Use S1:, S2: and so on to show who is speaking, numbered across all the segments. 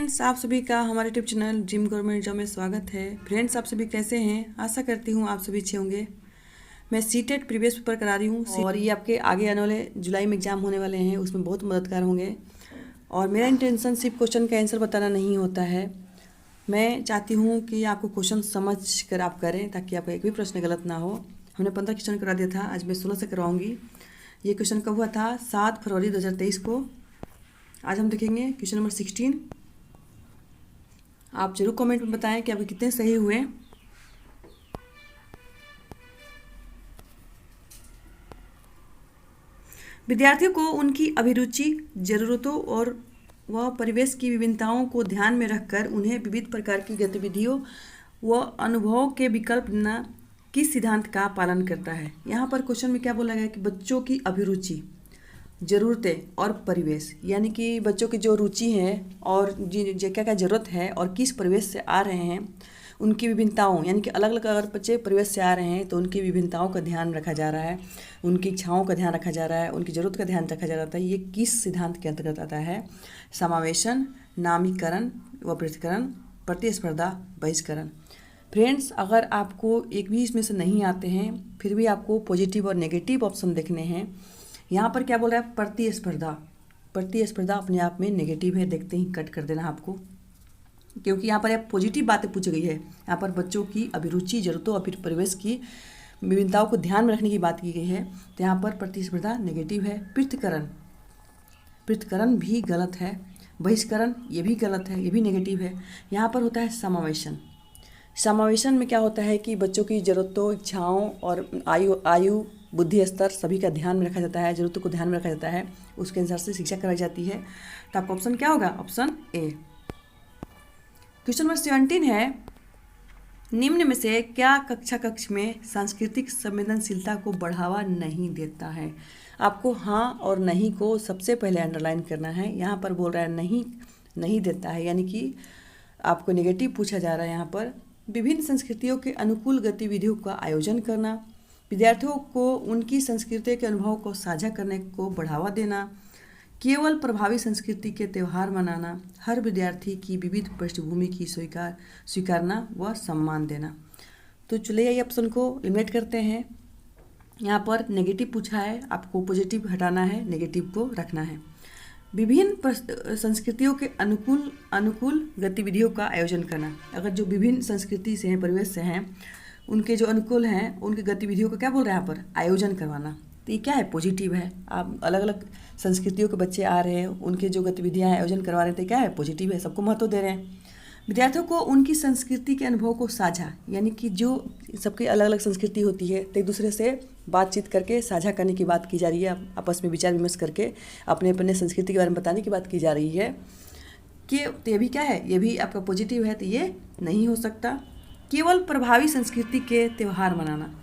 S1: Friends, आप सभी का हमारे YouTube channel dream government job में स्वागत है। फ्रेंड्स, आप सभी कैसे हैं? आशा करती हूँ आप सभी अच्छे होंगे। मैं सीटेट प्रीवियस पेपर करा रही हूँ और ये आपके आगे आने वाले जुलाई में एग्जाम होने वाले हैं, उसमें बहुत मददगार होंगे। और मेरा इंटेंशन सिर्फ क्वेश्चन का आंसर बताना नहीं होता है। मैं चाहती हूँ कि आपको क्वेश्चन समझ कर आप करें ताकि आपका एक भी प्रश्न गलत ना हो। हमने 15 क्वेश्चन करा दिया था, आज मैं 16 से करवाऊँगी। ये क्वेश्चन कब हुआ था? 7 फरवरी 2023 को। आज हम देखेंगे क्वेश्चन नंबर 16। आप जरूर कमेंट में बताएं कि आपके कितने सही हुए। विद्यार्थियों को उनकी अभिरुचि, ज़रूरतों और वह परिवेश की विभिन्नताओं को ध्यान में रखकर उन्हें विविध प्रकार की गतिविधियों व अनुभवों के विकल्प देना किस सिद्धांत का पालन करता है? यहाँ पर क्वेश्चन में क्या बोला गया कि बच्चों की अभिरुचि, ज़रूरतें और परिवेश, यानी कि बच्चों की जो रुचि है और जो क्या क्या ज़रूरत है और किस परिवेश से आ रहे हैं, उनकी विभिन्नताओं, यानी कि अलग अलग अगर बच्चे परिवेश से आ रहे हैं तो उनकी विभिन्नताओं का ध्यान रखा जा रहा है, उनकी इच्छाओं का ध्यान रखा जा रहा है, उनकी ज़रूरत का ध्यान रखा जा रहा है। ये किस सिद्धांत के अंतर्गत आता है? समावेशन, नामीकरण व पृथक्करण, प्रतिस्पर्धा, बहिष्करण। फ्रेंड्स, अगर आपको एक भी इसमें से नहीं आते हैं फिर भी आपको पॉजिटिव और नेगेटिव ऑप्शन देखने हैं। यहाँ पर क्या बोल रहा है? प्रतिस्पर्धा। प्रतिस्पर्धा अपने आप में नेगेटिव है, देखते ही कट कर देना आपको, क्योंकि यहाँ पर यह पॉजिटिव बातें पूछी गई है। यहाँ पर बच्चों की अभिरुचि, जरूरतों और परिवेश की विभिन्नताओं को ध्यान में रखने की बात की गई है, तो यहाँ पर प्रतिस्पर्धा नेगेटिव है। पृथक्करण, पृथक्करण भी गलत है। बहिष्करण, ये भी गलत है, ये भी नेगेटिव है। यहाँ पर होता है समावेशन। समावेशन में क्या होता है कि बच्चों की ज़रूरतों, इच्छाओं और आयु बुद्धि स्तर सभी का ध्यान में रखा जाता है, ज़रूरतों को ध्यान में रखा जाता है, उसके अनुसार से शिक्षा कराई जाती है। तो आपका ऑप्शन क्या होगा? Option A. क्वेश्चन नंबर 17 है, निम्न में से क्या कक्ष में सांस्कृतिक संवेदनशीलता को बढ़ावा नहीं देता है? आपको हाँ और नहीं को सबसे पहले अंडरलाइन करना है। यहाँ पर बोल रहा है नहीं देता है, यानी कि आपको नेगेटिव पूछा जा रहा है। यहाँ पर विभिन्न संस्कृतियों के अनुकूल गतिविधियों का आयोजन करना, विद्यार्थियों को उनकी संस्कृति के अनुभवों को साझा करने को बढ़ावा देना, केवल प्रभावी संस्कृति के त्यौहार मनाना, हर विद्यार्थी की विविध पृष्ठभूमि की स्वीकारना व सम्मान देना। तो चलिए ये ऑप्शन को एलिमिनेट करते हैं। यहाँ पर नेगेटिव पूछा है, आपको पॉजिटिव हटाना है, नेगेटिव को रखना है। विभिन्न संस्कृतियों के अनुकूल गतिविधियों का आयोजन करना, अगर जो विभिन्न संस्कृति से हैं, परिवेश से हैं, उनके जो अनुकूल हैं उनकी गतिविधियों का क्या बोल रहे हैं यहाँ पर? आयोजन करवाना। तो ये क्या है? पॉजिटिव है। आप अलग अलग संस्कृतियों के बच्चे आ रहे हैं, उनके जो गतिविधियाँ हैं आयोजन करवा रहे हैं, तो क्या है? पॉजिटिव है, सबको महत्व दे रहे हैं। विद्यार्थियों को उनकी संस्कृति के अनुभव को साझा, यानी कि जो सबकी अलग अलग संस्कृति होती है तो एक दूसरे से बातचीत करके साझा करने की बात की जा रही है, आपस में विचार विमर्श करके अपने अपने संस्कृति के बारे में बताने की बात की जा रही है कि तो ये भी क्या है? ये भी आपका पॉजिटिव है, तो ये नहीं हो सकता। केवल प्रभावी संस्कृति के त्यौहार मनाना,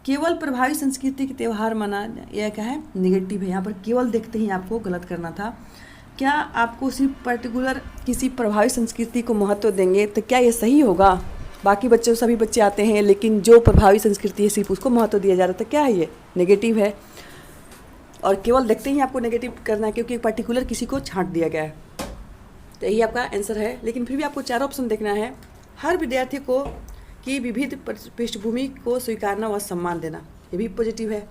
S1: केवल प्रभावी संस्कृति के त्यौहार मनाना, यह क्या है? नेगेटिव है। यहाँ पर केवल देखते ही आपको गलत करना था। क्या आपको सिर्फ पर्टिकुलर किसी प्रभावी संस्कृति को महत्व देंगे तो क्या ये सही होगा? बाकी बच्चों सभी बच्चे आते हैं लेकिन जो प्रभावी संस्कृति है सिर्फ उसको महत्व दिया जा रहा था, क्या है? ये नेगेटिव है। और केवल देखते ही आपको नेगेटिव करना है क्योंकि पर्टिकुलर किसी को छांट दिया गया है। तो यही आपका आंसर है। लेकिन फिर भी आपको 4 ऑप्शन देखना है। हर विद्यार्थी को की विविध पृष्ठभूमि को स्वीकारना व सम्मान देना, ये भी पॉजिटिव है।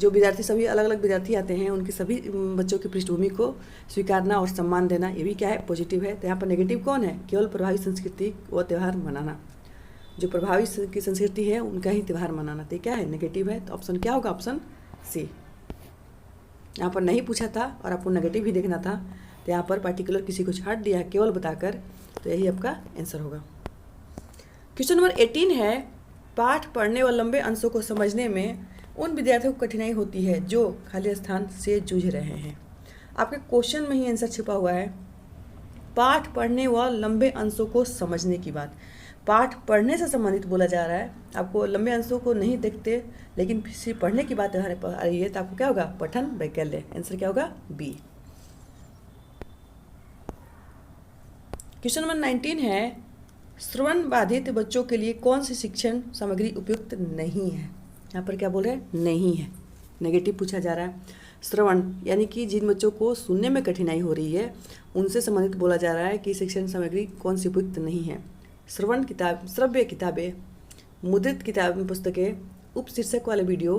S1: जो विद्यार्थी, सभी अलग अलग विद्यार्थी आते हैं, उनकी सभी बच्चों की पृष्ठभूमि को स्वीकारना और सम्मान देना, ये भी क्या है? पॉजिटिव है। तो यहाँ पर नेगेटिव कौन है? केवल प्रभावी संस्कृति व त्यौहार मनाना, जो प्रभावी की संस्कृति है उनका ही त्यौहार मनाना, तो क्या है? नेगेटिव है। तो ऑप्शन क्या होगा? Option C. यहाँ पर नहीं पूछा था और आपको नेगेटिव ही देखना था, तो यहाँ पर पर्टिकुलर किसी को छाट दिया है केवल बताकर, तो यही आपका आंसर होगा। क्वेश्चन नंबर 18 है, पाठ पढ़ने व लंबे अंशों को समझने में उन विद्यार्थियों को कठिनाई होती है जो खाली स्थान से जूझ रहे हैं। आपके क्वेश्चन में ही आंसर छिपा हुआ है। पाठ पढ़ने व लंबे अंशों को समझने की बात, पाठ पढ़ने से संबंधित बोला जा रहा है। आपको लंबे अंशों को नहीं देखते लेकिन सिर्फ पढ़ने की बात आ रही है, तो आपको क्या होगा? पठन वैकल्य। आंसर क्या होगा? बी। क्वेश्चन नंबर 19 है, श्रवण बाधित बच्चों के लिए कौन सी शिक्षण सामग्री उपयुक्त नहीं है? यहाँ पर क्या बोल रहे हैं? नहीं है, नेगेटिव पूछा जा रहा है। श्रवण यानी कि जिन बच्चों को सुनने में कठिनाई हो रही है उनसे संबंधित बोला जा रहा है कि शिक्षण सामग्री कौन सी उपयुक्त नहीं है। श्रवण किताब, श्रव्य किताबें, मुद्रित किताब पुस्तकें, उपशीर्षक वाले वीडियो,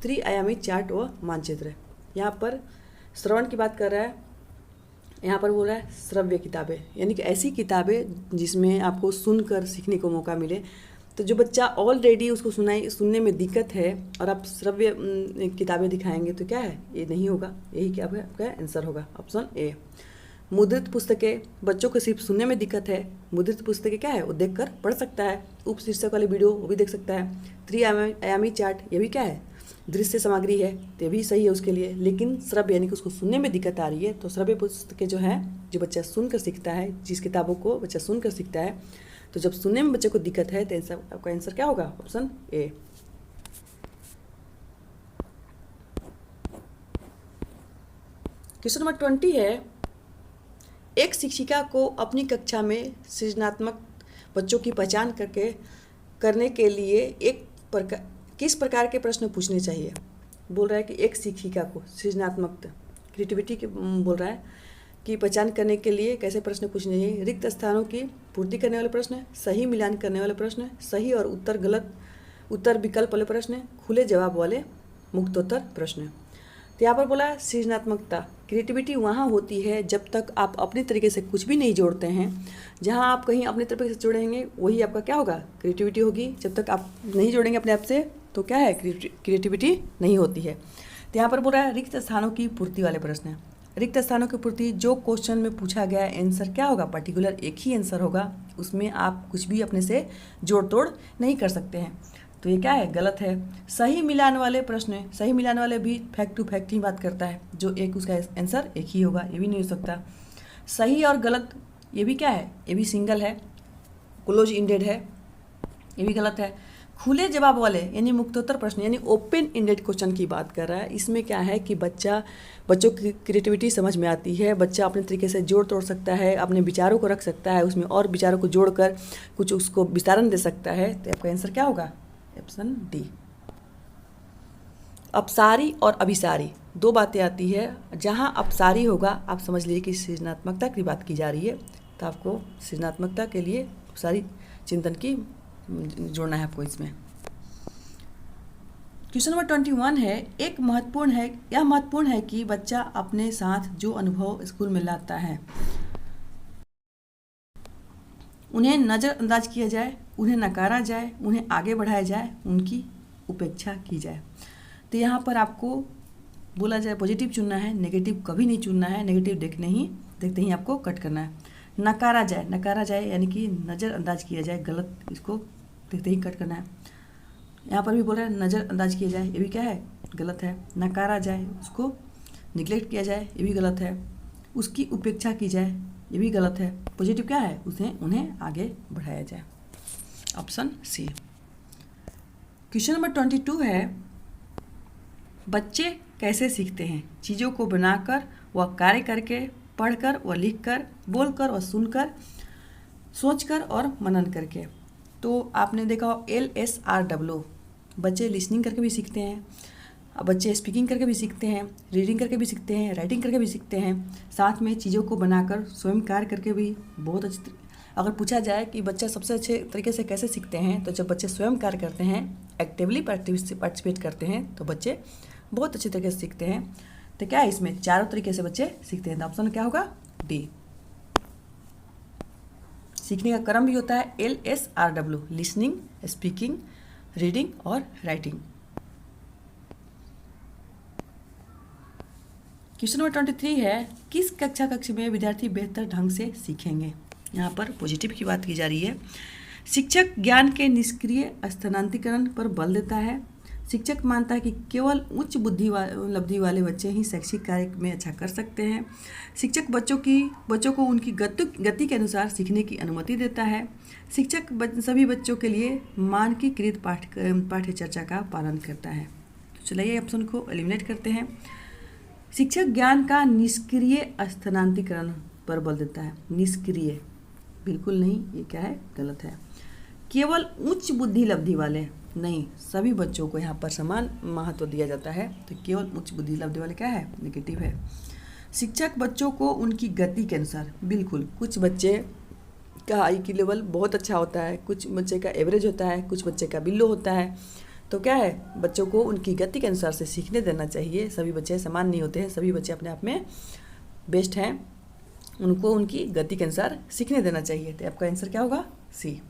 S1: त्रिआयामी चार्ट व मानचित्र। यहाँ पर श्रवण की बात कर रहा है, यहाँ पर बोल रहा है श्रव्य किताबें यानी कि ऐसी किताबें जिसमें आपको सुनकर सीखने को मौका मिले। तो जो बच्चा ऑलरेडी उसको सुनने में दिक्कत है और आप श्रव्य किताबें दिखाएंगे तो क्या है, ये नहीं होगा। यही क्या आपका आंसर होगा, ऑप्शन ए। मुद्रित पुस्तकें, बच्चों को सिर्फ सुनने में दिक्कत है, मुद्रित पुस्तकें क्या है, वो देखकर पढ़ सकता है। उपशीर्षक वाली वीडियो वो भी देख सकता है। त्रिआयामी चार्ट ये भी क्या है, दृश्य सामग्री है, तो ये भी सही है उसके लिए। लेकिन श्रव्य यानी कि उसको सुनने में दिक्कत आ रही है, तो श्रव्य पुस्तकें जो है, जो बच्चा सुनकर सीखता है, जिस किताबों को बच्चा सुनकर सीखता है, तो जब सुनने में बच्चे को दिक्कत है तो आपका आंसर क्या होगा, ऑप्शन ए। क्वेश्चन नंबर 20 है, एक शिक्षिका को अपनी कक्षा में सृजनात्मक बच्चों की पहचान करने के लिए किस प्रकार के प्रश्न पूछने चाहिए। बोल रहा है कि एक शिक्षिका को सृजनात्मक क्रिएटिविटी के बोल रहा है कि पहचान करने के लिए कैसे प्रश्न पूछने चाहिए। रिक्त स्थानों की पूर्ति करने वाले प्रश्न, सही मिलान करने वाले प्रश्न, सही और उत्तर विकल्प वाले प्रश्न, खुले जवाब वाले मुक्तोत्तर प्रश्न। तो यहाँ पर बोला है सृजनात्मकता, क्रिएटिविटी वहाँ होती है जब तक आप अपने तरीके से कुछ भी नहीं जोड़ते हैं। जहाँ आप कहीं अपने तरीके से जोड़ेंगे वही आपका क्या होगा, क्रिएटिविटी होगी। जब तक आप नहीं जोड़ेंगे अपने आप से तो क्या है, क्रिएटिविटी नहीं होती है। तो यहाँ पर बोल रहा है रिक्त स्थानों की पूर्ति वाले प्रश्न। रिक्त स्थानों की पूर्ति, जो क्वेश्चन में पूछा गया है आंसर क्या होगा, पर्टिकुलर एक ही आंसर होगा, उसमें आप कुछ भी अपने से जोड़ तोड़ नहीं कर सकते हैं, तो ये क्या है, गलत है। सही मिलान वाले प्रश्न, सही मिलान वाले भी फैक्ट टू फैक्ट ही बात करता है, जो एक उसका आंसर एक ही होगा, ये भी नहीं हो सकता। सही और गलत ये भी क्या है, ये भी सिंगल है, क्लोज इंडेड है, ये भी गलत है। खुले जवाब वाले यानी मुक्तोत्तर प्रश्न यानी ओपन इंडेड क्वेश्चन की बात कर रहा है। इसमें क्या है कि बच्चों की क्रिएटिविटी समझ में आती है, बच्चा अपने तरीके से जोड़ तोड़ सकता है, अपने विचारों को रख सकता है, उसमें और विचारों को जोड़कर कुछ उसको विस्तारण दे सकता है। तो आपका आंसर क्या होगा, ऑप्शन डी। अपसारी और अभिसारी दो बातें आती है। जहाँ अपसारी होगा आप समझ लीजिए कि सृजनात्मकता की बात की जा रही है, तो आपको सृजनात्मकता के लिए अपसारी चिंतन की जोड़ना है आपको इसमें। क्वेश्चन नंबर 21 है, यह महत्वपूर्ण है कि बच्चा अपने साथ जो अनुभव स्कूल में लाता है उन्हें नज़रअंदाज किया जाए, उन्हें नकारा जाए, उन्हें आगे बढ़ाया जाए, उनकी उपेक्षा की जाए। तो यहाँ पर आपको बोला जाए पॉजिटिव चुनना है, नेगेटिव कभी नहीं चुनना है, नेगेटिव देखते ही आपको कट करना है। नकारा जाए यानी कि नज़रअंदाज किया जाए, गलत, इसको देखते ही कट करना है। यहाँ पर भी बोल रहा है नज़रअंदाज किया जाए, ये भी क्या है, गलत है। नकारा जाए, उसको निगलेक्ट किया जाए, ये भी गलत है। उसकी उपेक्षा की जाए, ये भी गलत है। पॉजिटिव क्या है, उन्हें आगे बढ़ाया जाए, ऑप्शन सी। क्वेश्चन नंबर 22 है, बच्चे कैसे सीखते हैं। चीज़ों को बनाकर व कार्य करके, पढ़कर व लिखकर, बोलकर व सुनकर, सोचकर और मनन करके। तो आपने देखा हो LSRW, बच्चे लिसनिंग करके भी सीखते हैं, बच्चे स्पीकिंग करके भी सीखते हैं, रीडिंग करके भी सीखते हैं, राइटिंग करके भी सीखते हैं, साथ में चीज़ों को बनाकर स्वयं कार्य करके भी बहुत अच्छे। अगर पूछा जाए कि बच्चा सबसे अच्छे तरीके से कैसे सीखते हैं, तो जब बच्चे स्वयं कार्य करते हैं, एक्टिवली पार्टिसिपेट करते हैं, तो बच्चे बहुत अच्छे तरीके से सीखते हैं। तो क्या है, इसमें चारों तरीके से बच्चे सीखते हैं, तो ऑप्शन क्या होगा, डी। सीखने का क्रम भी होता है LSRW, लिसनिंग, स्पीकिंग, रीडिंग और राइटिंग। क्वेश्चन नंबर 23 है, किस कक्षा में विद्यार्थी बेहतर ढंग से सीखेंगे। यहाँ पर पॉजिटिव की बात की जा रही है। शिक्षक ज्ञान के निष्क्रिय स्थानांतरीकरण पर बल देता है। शिक्षक मानता है कि केवल उच्च उपलब्धि वाले बच्चे ही शैक्षिक कार्य में अच्छा कर सकते हैं। शिक्षक बच्चों को उनकी गति के अनुसार सीखने की अनुमति देता है। शिक्षक सभी बच्चों के लिए मानकीकृत पाठ्य चर्चा का पालन करता है। तो चलिए ऑप्शन को एलिमिनेट करते हैं। शिक्षक ज्ञान का निष्क्रिय स्थानांतरीकरण पर बल देता है। निष्क्रिय बिल्कुल नहीं, ये क्या है, गलत है। केवल उच्च बुद्धि लब्धि वाले नहीं, सभी बच्चों को यहाँ पर समान महत्व दिया जाता है। तो केवल उच्च बुद्धि लब्धि वाले क्या है, नेगेटिव है। शिक्षक बच्चों को उनकी गति के अनुसार, बिल्कुल कुछ बच्चे का IQ लेवल बहुत अच्छा होता है, कुछ बच्चे का एवरेज होता है, कुछ बच्चे का बिलो होता है। तो क्या है, बच्चों को उनकी गति के अनुसार से सीखने देना चाहिए। सभी बच्चे समान नहीं होते हैं, सभी बच्चे अपने आप में बेस्ट हैं, उनको उनकी गति के अनुसार सीखने देना चाहिए। तो आपका आंसर क्या होगा, सी।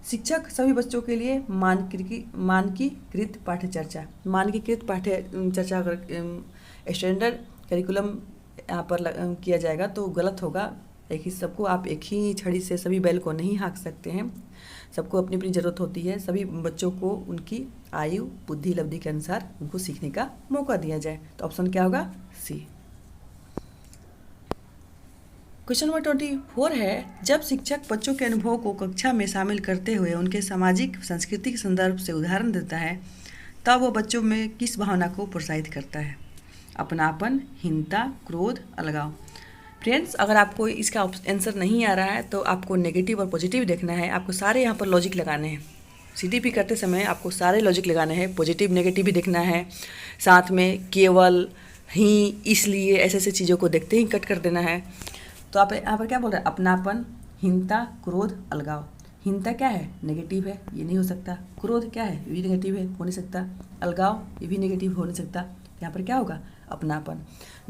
S1: शिक्षक सभी बच्चों के लिए मानकीकृत पाठ्यचर्चा, मानकीकृत पाठ्यचर्चा अगर स्टैंडर्ड करिकुलम यहाँ पर किया जाएगा तो गलत होगा। एक ही सबको आप एक ही छड़ी से सभी बैल को नहीं हाँक सकते हैं, सबको अपनी अपनी ज़रूरत होती है। सभी बच्चों को उनकी आयु बुद्धि लब्धि के अनुसार उनको सीखने का मौका दिया जाए। तो ऑप्शन क्या होगा, सी। क्वेश्चन नंबर 24 है, जब शिक्षक बच्चों के अनुभव को कक्षा में शामिल करते हुए उनके सामाजिक सांस्कृतिक संदर्भ से उदाहरण देता है, तब वह बच्चों में किस भावना को प्रोत्साहित करता है? अपनापन, हीनता, क्रोध, अलगाव। फ्रेंड्स, अगर आपको इसका आंसर नहीं आ रहा है तो आपको नेगेटिव और पॉजिटिव देखना है। आपको सारे यहाँ पर लॉजिक लगाने हैं। CTP करते समय आपको सारे लॉजिक लगाने हैं, पॉजिटिव नेगेटिव भी देखना है, साथ में केवल, ही, इसलिए, ऐसे ऐसे चीज़ों को देखते ही कट कर देना है। तो आप यहाँ पर क्या बोल रहे हैं, अपनापन, हीनता, क्रोध, अलगाव। हीनता क्या है, नेगेटिव है, ये नहीं हो सकता। क्रोध क्या है, ये भी नेगेटिव है, हो नहीं सकता। अलगाव ये भी नेगेटिव, हो नहीं सकता। यहाँ पर क्या होगा, अपनापन।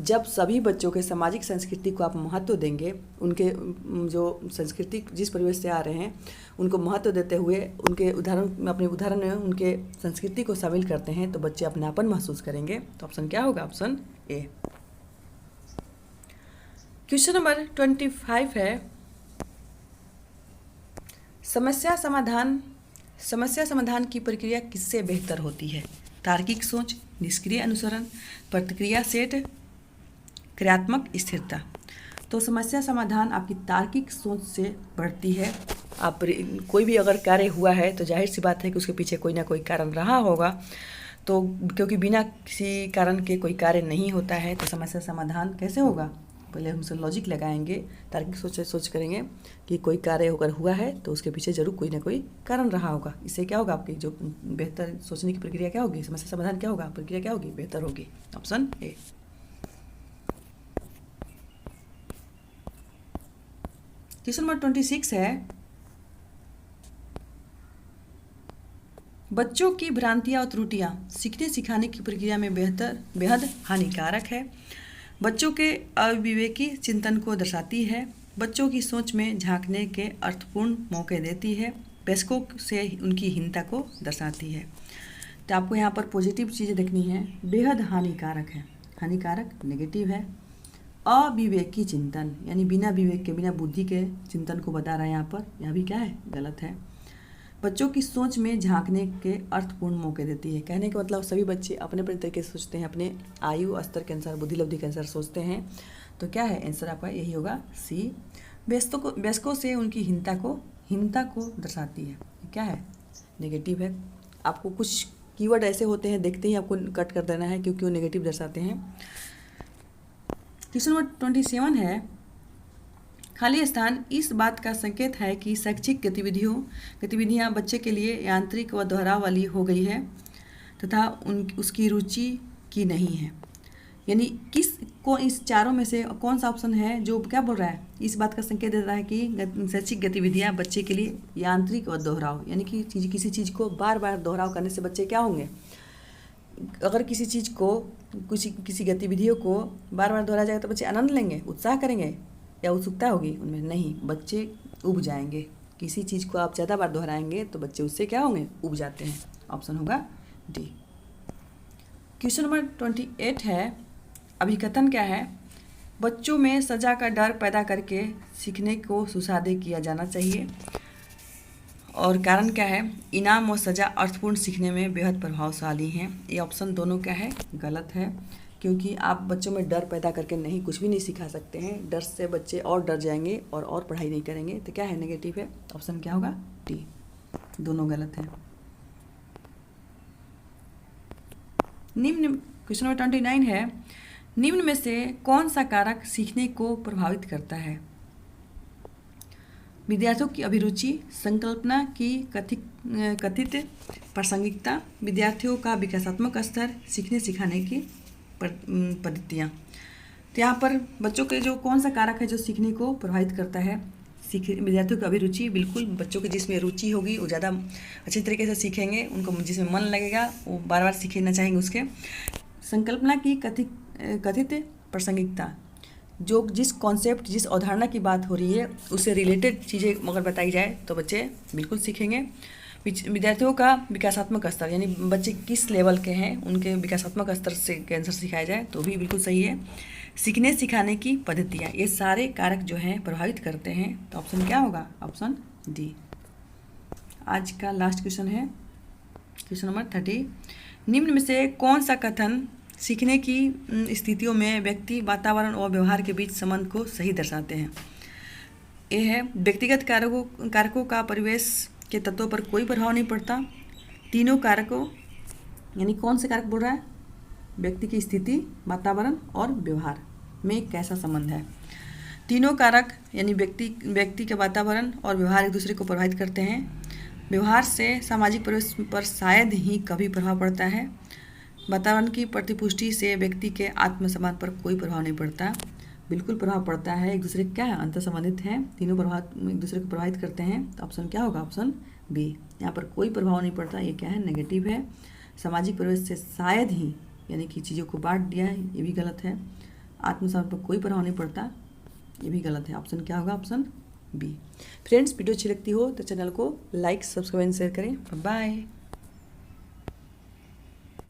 S1: जब सभी बच्चों के सामाजिक संस्कृति को आप महत्व देंगे, उनके जो संस्कृति जिस परिवेश से आ रहे हैं उनको महत्व देते हुए उनके अपने उदाहरण में उनके संस्कृति को शामिल करते हैं, तो बच्चे अपनापन महसूस करेंगे। तो ऑप्शन क्या होगा, ऑप्शन ए। क्वेश्चन नंबर 25 है, समस्या समाधान की प्रक्रिया किससे बेहतर होती है? तार्किक सोच, निष्क्रिय अनुसरण, प्रतिक्रिया सेट, क्रियात्मक स्थिरता। तो समस्या समाधान आपकी तार्किक सोच से बढ़ती है। आप कोई भी अगर कार्य हुआ है तो जाहिर सी बात है कि उसके पीछे कोई ना कोई कारण रहा होगा। तो क्योंकि बिना किसी कारण के कोई कार्य नहीं होता है, तो समस्या समाधान कैसे होगा? पहले हम उसे लॉजिक लगाएंगे, तार्किक सोच करेंगे कि कोई कार्य अगर हुआ है तो उसके पीछे जरूर कोई ना कोई कारण रहा होगा। इससे क्या होगा, आपकी जो बेहतर सोचने की प्रक्रिया क्या होगी, समस्या समाधान क्या होगा, प्रक्रिया क्या होगी, बेहतर होगी। Option A. क्वेश्चन नंबर 26 है, बच्चों की भ्रांतियां और त्रुटियां सीखने सिखाने की प्रक्रिया में बेहद हानिकारक है। बच्चों के अविवेकी चिंतन को दर्शाती है, बच्चों की सोच में झांकने के अर्थपूर्ण मौके देती है, वयस्कों से उनकी हीनता को दर्शाती है। तो आपको यहाँ पर पॉजिटिव चीज़ें देखनी है। बेहद हानिकारक है, हानिकारक नेगेटिव है। अविवेकी चिंतन यानी बिना विवेक के, बिना बुद्धि के चिंतन को बता रहा है यहाँ पर, यह भी क्या है, गलत है। बच्चों की सोच में झांकने के अर्थपूर्ण मौके देती है। कहने का मतलब सभी बच्चे अपने अपने तरीके से सोचते हैं, अपने आयु स्तर के अनुसार, बुद्धि लब्धि के अनुसार सोचते हैं। तो क्या है आंसर आपका, यही होगा, सी। वयस्कों से उनकी हीनता को दर्शाती है। क्या है, नेगेटिव है। आपको कुछ कीवर्ड ऐसे होते हैं, देखते ही आपको कट कर देना है क्योंकि वो नेगेटिव दर्शाते हैं। क्वेश्चन नंबर 27 है, खाली स्थान इस बात का संकेत है कि शैक्षिक गतिविधियां बच्चे के लिए यांत्रिक व दोहराव वाली हो गई है तथा उसकी रुचि की नहीं है। यानी इस चारों में से कौन सा ऑप्शन है जो क्या बोल रहा है, इस बात का संकेत देता है कि शैक्षिक गतिविधियां बच्चे के लिए यांत्रिक और दोहराव, यानी कि किसी चीज़ को बार बार दोहराव करने से बच्चे क्या होंगे? अगर किसी चीज़ को किसी गतिविधियों को बार बार दोहराया जाएगा तो बच्चे आनंद लेंगे, उत्साह करेंगे या उत्सुकता होगी उनमें? नहीं, बच्चे उब जाएंगे। किसी चीज़ को आप ज़्यादा बार दोहराएंगे तो बच्चे उससे क्या होंगे, उब जाते हैं। ऑप्शन होगा डी। क्वेश्चन नंबर 28 है, अभिकथन क्या है? बच्चों में सजा का डर पैदा करके सीखने को सुसाध्य किया जाना चाहिए। और कारण क्या है? इनाम और सजा अर्थपूर्ण सीखने में बेहद प्रभावशाली हैं। ये ऑप्शन दोनों क्या है, गलत है, क्योंकि आप बच्चों में डर पैदा करके कुछ भी नहीं सिखा सकते हैं। डर से बच्चे और डर जाएंगे और पढ़ाई नहीं करेंगे। तो क्या है, नेगेटिव है। ऑप्शन क्या होगा, डी। दोनों गलत है। क्वेश्चन नंबर 29 है, निम्न में से कौन सा कारक सीखने को प्रभावित करता है? विद्यार्थियों की अभिरुचि, संकल्पना की कथित प्रासंगिकता, विद्यार्थियों का विकासात्मक स्तर, सीखने सिखाने की पद्धतियाँ। तो यहाँ पर बच्चों के जो कौन सा कारक है जो सीखने को प्रभावित करता है? विद्यार्थियों की अभिरुचि, बिल्कुल बच्चों की जिसमें रुचि होगी वो ज़्यादा अच्छी तरीके से सीखेंगे, उनको जिसमें मन लगेगा वो बार बार सीखना चाहेंगे उसके। संकल्पना की कथित प्रासंगिकता, जो जिस कॉन्सेप्ट जिस अवधारणा की बात हो रही है उससे रिलेटेड चीज़ें अगर बताई जाए तो बच्चे बिल्कुल सीखेंगे। विद्यार्थियों का विकासात्मक स्तर, यानी बच्चे किस लेवल के हैं उनके विकासात्मक स्तर से के आंसर सिखाया जाए तो भी बिल्कुल सही है। सीखने सिखाने की पद्धतियाँ, ये सारे कारक जो हैं प्रभावित करते हैं, तो ऑप्शन क्या होगा? Option D. आज का लास्ट क्वेश्चन है क्वेश्चन नंबर 30। निम्न में से कौन सा कथन सीखने की स्थितियों में व्यक्ति, वातावरण और व्यवहार के बीच संबंध को सही दर्शाते हैं? ये है, व्यक्तिगत कारकों का परिवेश के तत्वों पर कोई प्रभाव नहीं पड़ता। तीनों कारकों, यानी कौन से कारक बोल रहा है? व्यक्ति की स्थिति, वातावरण और व्यवहार में कैसा संबंध है? तीनों कारक यानी व्यक्ति के वातावरण और व्यवहार एक दूसरे को प्रभावित करते हैं। व्यवहार से सामाजिक परिवेश पर शायद ही कभी प्रभाव पड़ता है। वातावरण की प्रतिपुष्टि से व्यक्ति के आत्मसम्मान पर कोई प्रभाव नहीं पड़ता। बिल्कुल प्रभाव पड़ता है, एक दूसरे क्या है? अंतर संबंधित हैं, तीनों प्रभाव एक दूसरे को प्रभावित करते हैं। तो ऑप्शन क्या होगा? Option B. यहाँ पर कोई प्रभाव नहीं पड़ता, ये क्या है? नेगेटिव है। सामाजिक परिवेश से शायद ही, यानी कि चीज़ों को बांट दिया है, ये भी गलत है। आत्मसम्मान पर कोई प्रभाव नहीं पड़ता, ये भी गलत है। ऑप्शन क्या होगा? Option B. फ्रेंड्स, वीडियो अच्छी लगती हो तो चैनल को लाइक, सब्सक्राइब, शेयर करें। बाय।